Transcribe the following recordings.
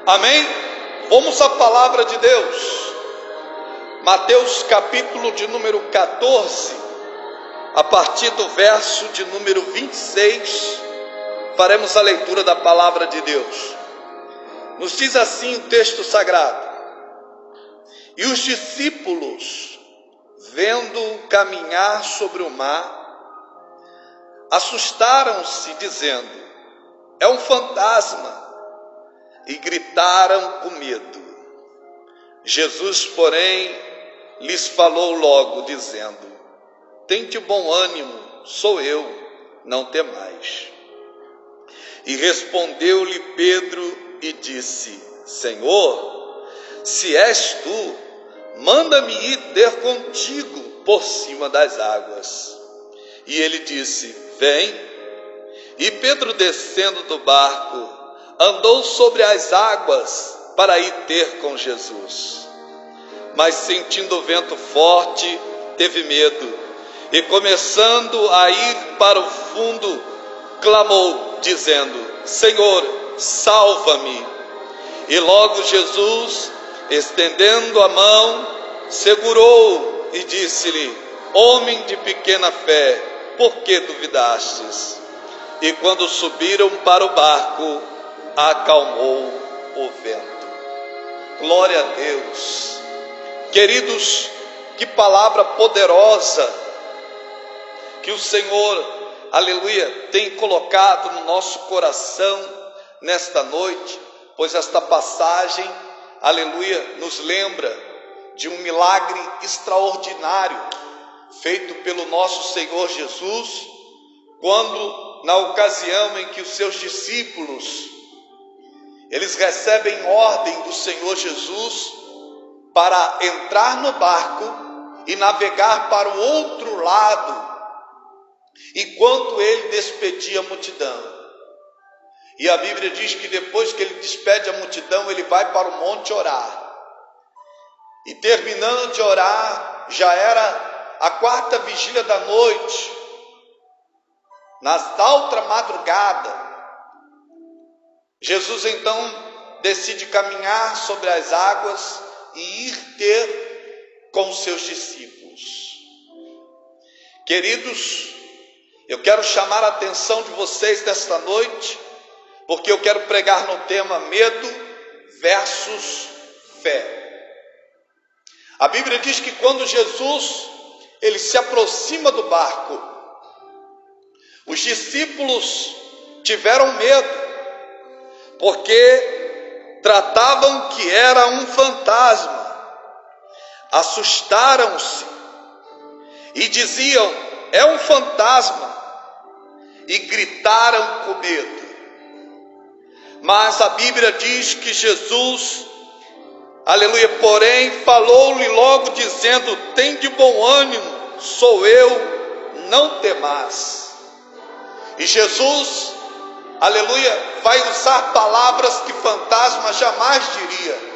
Amém? Vamos à palavra de Deus. Mateus capítulo de número 14, a partir do verso de número 26, faremos a leitura da palavra de Deus. Nos diz assim o texto sagrado: E os discípulos, vendo caminhar sobre o mar, assustaram-se, dizendo: É um fantasma, e gritaram com medo. Jesus, porém, lhes falou logo, dizendo: Tende bom ânimo, sou eu, não temais. E respondeu-lhe Pedro e disse: Senhor, se és tu, manda-me ir ter contigo por cima das águas. E ele disse: Vem. E Pedro, descendo do barco, andou sobre as águas para ir ter com Jesus. Mas sentindo o vento forte, teve medo, e começando a ir para o fundo, clamou, dizendo: Senhor, salva-me. E logo Jesus, estendendo a mão, segurou e disse-lhe: Homem de pequena fé, por que duvidastes? E quando subiram para o barco, acalmou o vento. Glória a Deus. Queridos, que palavra poderosa que o Senhor, aleluia, tem colocado no nosso coração nesta noite, pois esta passagem, aleluia, nos lembra de um milagre extraordinário feito pelo nosso Senhor Jesus, quando, na ocasião em que os seus discípulos, eles recebem ordem do Senhor Jesus para entrar no barco e navegar para o outro lado, enquanto ele despedia a multidão. E a Bíblia diz que depois que ele despede a multidão, ele vai para o monte orar. E terminando de orar, já era a quarta vigília da noite, na alta madrugada. Jesus então decide caminhar sobre as águas e ir ter com os seus discípulos. Queridos, eu quero chamar a atenção de vocês nesta noite, porque eu quero pregar no tema medo versus fé. A Bíblia diz que quando Jesus ele se aproxima do barco, os discípulos tiveram medo, porque tratavam que era um fantasma. Assustaram-se e diziam: é um fantasma, e gritaram com medo. Mas a Bíblia diz que Jesus, aleluia, porém, falou-lhe logo dizendo: Tende bom ânimo, sou eu, não temais. E Jesus, aleluia, vai usar palavras que fantasma jamais diria.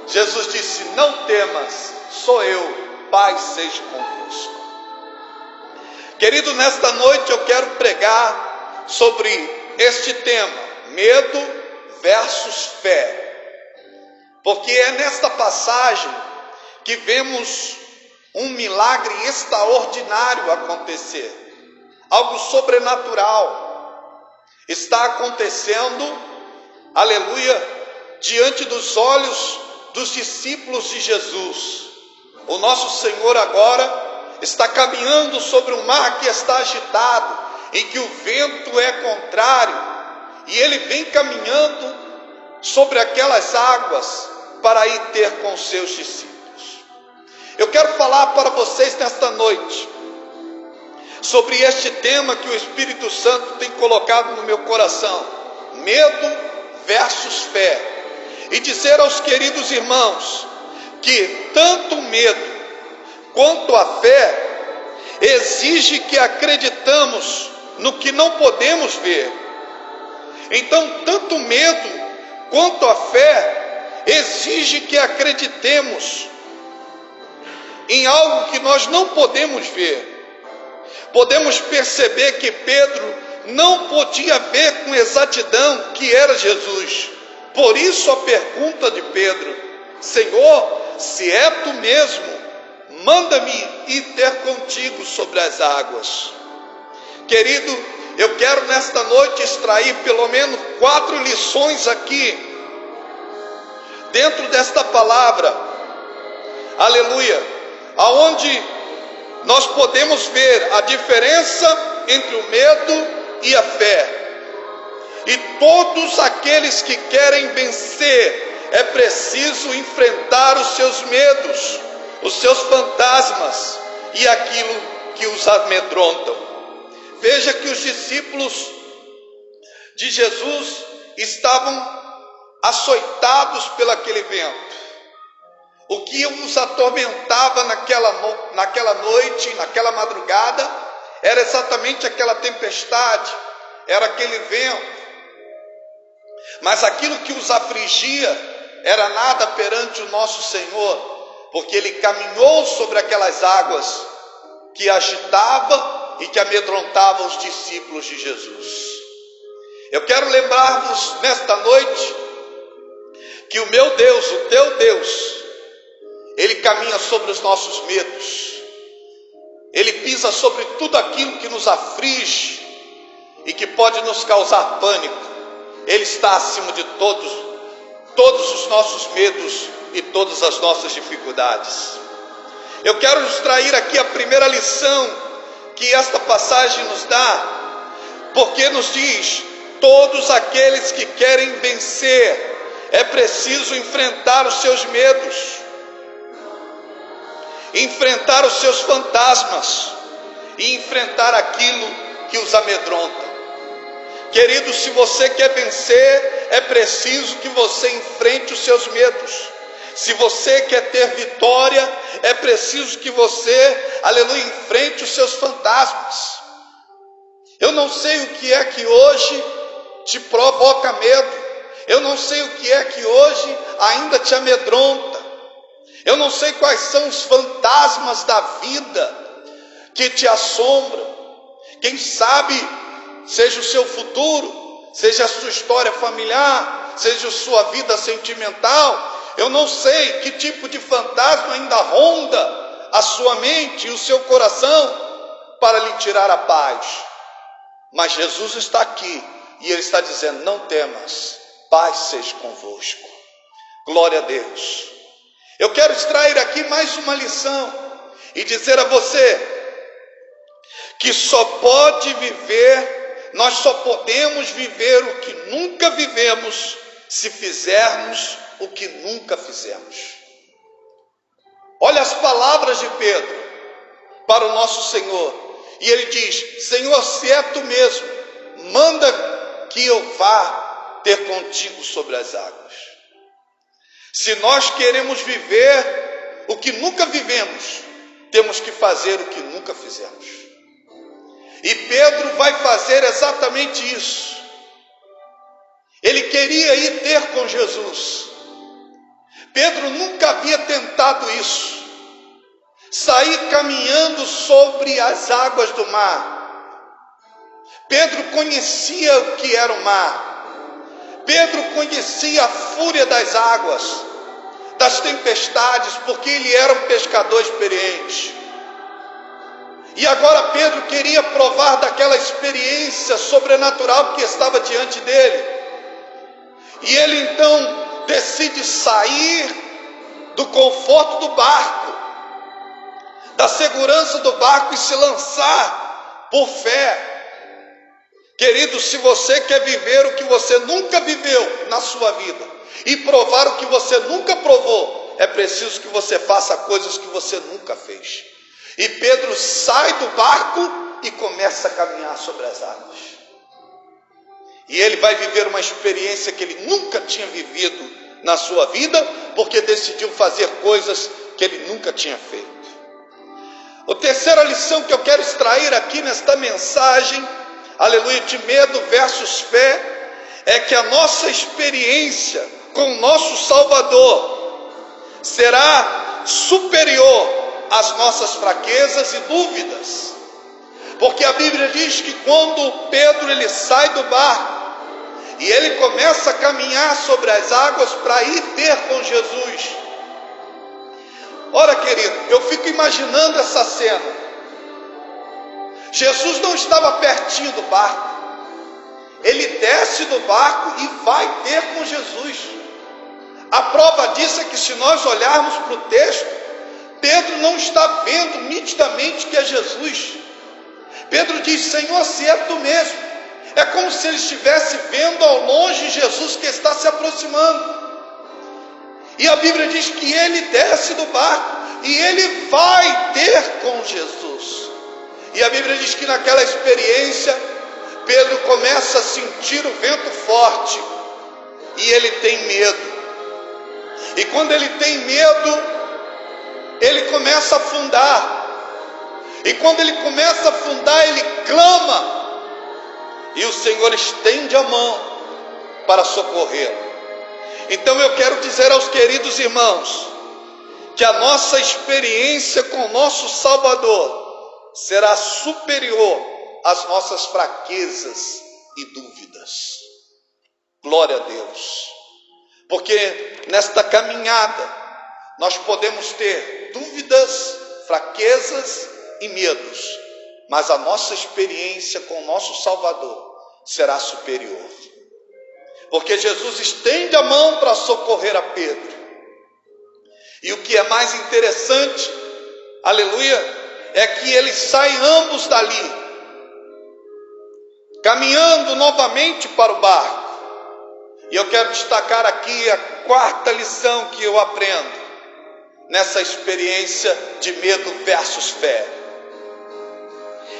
Jesus disse: Não temas, sou eu, Pai seja convosco. Querido, nesta noite eu quero pregar sobre este tema, medo versus fé, porque é nesta passagem que vemos um milagre extraordinário acontecer. Algo sobrenatural está acontecendo, aleluia, diante dos olhos dos discípulos de Jesus. O nosso Senhor agora está caminhando sobre um mar que está agitado, em que o vento é contrário, e ele vem caminhando sobre aquelas águas para ir ter com os seus discípulos. Eu quero falar para vocês nesta noite sobre este tema que o Espírito Santo tem colocado no meu coração: medo versus fé. E dizer aos queridos irmãos que tanto o medo quanto a fé exige que acreditamos no que não podemos ver. Então, tanto o medo quanto a fé exige que acreditemos em algo que nós não podemos ver. Podemos perceber que Pedro não podia ver com exatidão que era Jesus, Por isso a pergunta de Pedro: Senhor, se é tu mesmo, manda-me ir ter contigo sobre as águas. Querido, eu quero nesta noite extrair pelo menos 4 lições aqui, dentro desta palavra, aleluia, aonde nós podemos ver a diferença entre o medo e a fé. E todos aqueles que querem vencer, é preciso enfrentar os seus medos, os seus fantasmas e aquilo que os amedrontam. Veja que os discípulos de Jesus estavam açoitados pelaquele vento. O que os atormentava naquela noite, naquela madrugada, era exatamente aquela tempestade, era aquele vento. Mas aquilo que os afligia era nada perante o nosso Senhor, porque Ele caminhou sobre aquelas águas que agitavam e que amedrontavam os discípulos de Jesus. Eu quero lembrar-vos nesta noite que o meu Deus, o teu Deus, Ele caminha sobre os nossos medos, Ele pisa sobre tudo aquilo que nos aflige e que pode nos causar pânico. Ele está acima de todos os nossos medos e todas as nossas dificuldades. Eu quero extrair aqui a primeira lição que esta passagem nos dá, porque nos diz: todos aqueles que querem vencer, é preciso enfrentar os seus medos, enfrentar os seus fantasmas e enfrentar aquilo que os amedronta. Querido, se você quer vencer, é preciso que você enfrente os seus medos. Se você quer ter vitória, é preciso que você, aleluia, enfrente os seus fantasmas. Eu não sei o que é que hoje te provoca medo. Eu não sei o que é que hoje ainda te amedronta. Eu não sei quais são os fantasmas da vida que te assombram. Quem sabe seja o seu futuro, seja a sua história familiar, seja a sua vida sentimental. Eu não sei que tipo de fantasma ainda ronda a sua mente e o seu coração para lhe tirar a paz. Mas Jesus está aqui e Ele está dizendo: não temas, paz seja convosco. Glória a Deus. Eu quero extrair aqui mais uma lição e dizer a você que nós só podemos viver o que nunca vivemos se fizermos o que nunca fizemos. Olha as palavras de Pedro para o nosso Senhor. E ele diz: Senhor, se é tu mesmo, manda que eu vá ter contigo sobre as águas. Se nós queremos viver o que nunca vivemos, temos que fazer o que nunca fizemos. E Pedro vai fazer exatamente isso. Ele queria ir ter com Jesus. Pedro nunca havia tentado isso, sair caminhando sobre as águas do mar. Pedro conhecia o que era o mar. Pedro conhecia a fúria das águas, das tempestades, porque ele era um pescador experiente. E agora Pedro queria provar daquela experiência sobrenatural que estava diante dele. E ele então decide sair do conforto do barco, da segurança do barco, e se lançar por fé. Querido, se você quer viver o que você nunca viveu na sua vida e provar o que você nunca provou, é preciso que você faça coisas que você nunca fez. E Pedro sai do barco e começa a caminhar sobre as águas. E ele vai viver uma experiência que ele nunca tinha vivido na sua vida, porque decidiu fazer coisas que ele nunca tinha feito. A terceira lição que eu quero extrair aqui nesta mensagem, aleluia, de medo versus fé, é que a nossa experiência com o nosso Salvador será superior às nossas fraquezas e dúvidas. Porque a Bíblia diz que quando Pedro ele sai do barco, E ele começa a caminhar sobre as águas para ir ter com Jesus. Ora, querido, eu fico imaginando essa cena. Jesus não estava pertinho do barco. Ele desce do barco e vai ter com Jesus. A prova disso é que, se nós olharmos para o texto, Pedro não está vendo nitidamente que é Jesus. Pedro diz: Senhor, se é tu mesmo. É como se ele estivesse vendo ao longe Jesus que está se aproximando. E a Bíblia diz que ele desce do barco e ele vai ter com Jesus. E a Bíblia diz que naquela experiência, Pedro começa a sentir o vento forte e ele tem medo. E quando ele tem medo, ele começa a afundar. E quando ele começa a afundar, ele clama. E o Senhor estende a mão para socorrê-lo. Então eu quero dizer aos queridos irmãos, que a nossa experiência com o nosso Salvador será superior às nossas fraquezas e dúvidas. Glória a Deus. Porque nesta caminhada nós podemos ter dúvidas, fraquezas e medos, mas a nossa experiência com o nosso Salvador será superior. Porque Jesus estende a mão para socorrer a Pedro. E o que é mais interessante, aleluia, é que eles saem ambos dali, caminhando novamente para o barco. E eu quero destacar aqui a quarta lição que eu aprendo nessa experiência de medo versus fé.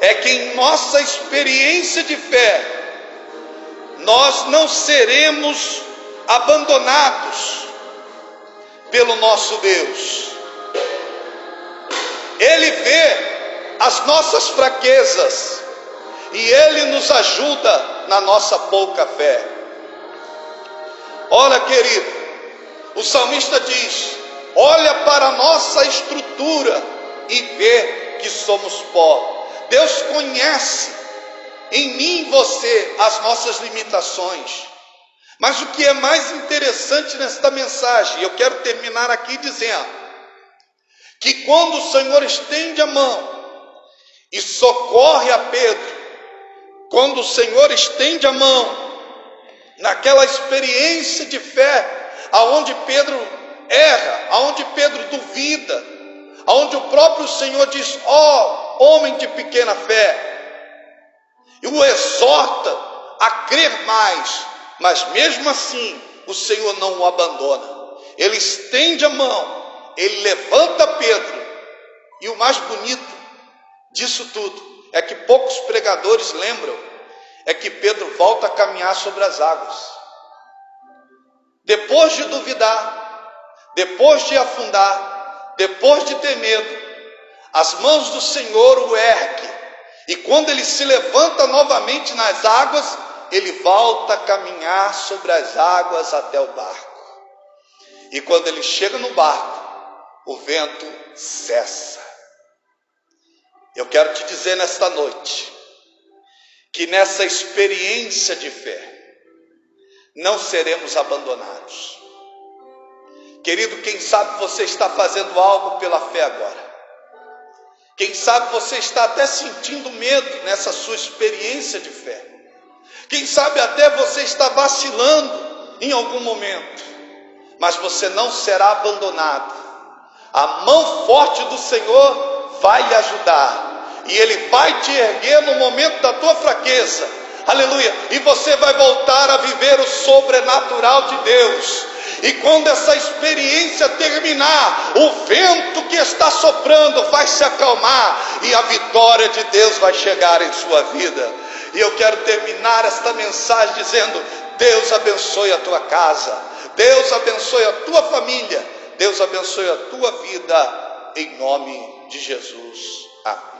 É que em nossa experiência de fé, nós não seremos abandonados pelo nosso Deus. Ele vê as nossas fraquezas e Ele nos ajuda na nossa pouca fé. Ora, querido, o salmista diz: olha para a nossa estrutura e vê que somos pó. Deus conhece em mim e você as nossas limitações. Mas o que é mais interessante nesta mensagem, eu quero terminar aqui dizendo que quando o Senhor estende a mão e socorre a Pedro, quando o Senhor estende a mão naquela experiência de fé, aonde Pedro erra, aonde Pedro duvida, aonde o próprio Senhor diz: ó, homem de pequena fé, e o exorta a crer mais, mas mesmo assim o Senhor não o abandona. Ele estende a mão, ele levanta Pedro, e o mais bonito disso tudo é que poucos pregadores lembram, é que Pedro volta a caminhar sobre as águas. Depois de duvidar, depois de afundar, depois de ter medo, as mãos do Senhor o ergue, e quando ele se levanta novamente nas águas, ele volta a caminhar sobre as águas até o barco. E quando ele chega no barco, o vento cessa. Eu quero te dizer nesta noite, que nessa experiência de fé, não seremos abandonados. Querido, quem sabe você está fazendo algo pela fé agora. Quem sabe você está até sentindo medo nessa sua experiência de fé. Quem sabe até você está vacilando em algum momento. Mas você não será abandonado. A mão forte do Senhor vai lhe ajudar. E Ele vai te erguer no momento da tua fraqueza. Aleluia. E você vai voltar a viver o sobrenatural de Deus. E quando essa experiência terminar, o vento que está soprando vai se acalmar. E a vitória de Deus vai chegar em sua vida. E eu quero terminar esta mensagem dizendo: Deus abençoe a tua casa. Deus abençoe a tua família. Deus abençoe a tua vida. Em nome de Jesus. Amém.